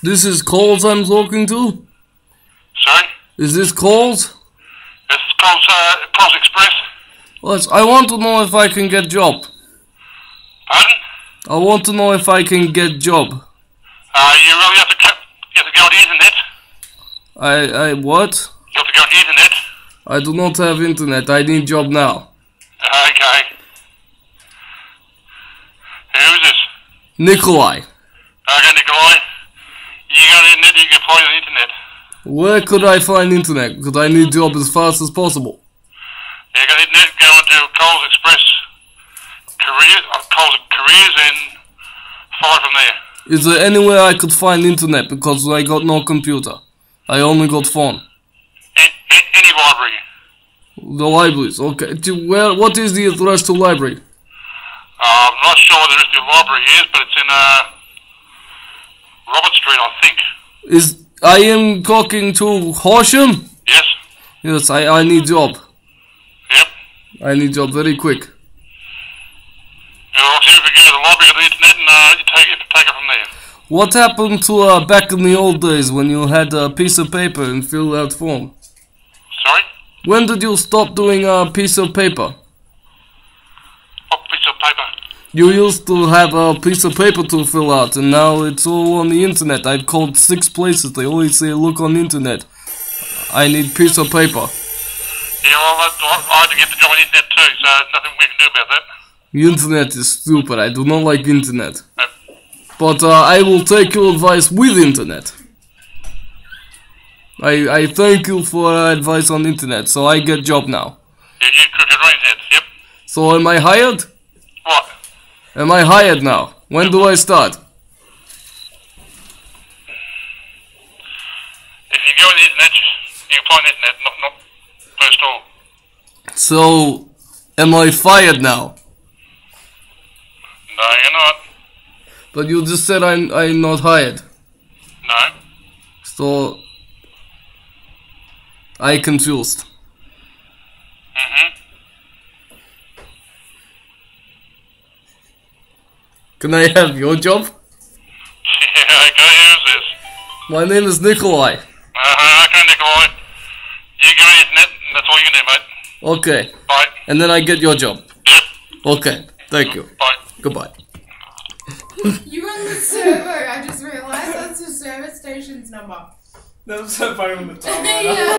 This is Coles I'm talking to? Sorry? Is this Coles? It's Coles Express. Yes, I want to know if I can get job. Pardon? I want to know if I can get job. You really have to go on the internet. I what? You have to go on the internet. I do not have internet. I need job now. Okay. Who's this? Nikolai. Okay, Nikolai. You go on the internet, you can find the internet. Where could I find internet? Because I need job as fast as possible. You go on the internet, go on to Coles Express Coles Careers and follow from there. Is there anywhere I could find internet? Because I got no computer. I only got phone. Any library. The libraries, okay. What is the address to library? I'm not sure where the rest of the library is, but it's in Robert Street, I think. I am talking to Horsham? Yes. Yes, I need job. Yep. I need job very quick. I'll see if we can go to the library on the internet and you take it from there. What happened to back in the old days when you had a piece of paper and fill out form? Sorry? When did you stop doing a piece of paper? What piece of paper? You used to have a piece of paper to fill out, and now it's all on the internet. I've called 6 places. They always say, look on the internet. I need piece of paper. Yeah, well, I had to get the job on the internet too, so nothing we can do about that. The internet is stupid. I do not like internet. But I will take your advice with internet. I thank you for advice on internet, so I get job now. Yeah, you could get right internet, yep. So am I hired? What? Am I hired now? When do I start? If you go on the internet, you can find the internet, not first of all. So, am I fired now? No, you're not. But you just said I'm not hired. No. So, I confused. Can I have your job? Yeah, okay, who's this? My name is Nikolai. Okay, Nikolai. You go on the internet, and that's all you can do, mate. Okay. Bye. And then I get your job. Yep. Okay. Thank you. Bye. Goodbye. You rang the servo. I just realised that's the service station's number. That was so funny on the top. Yeah.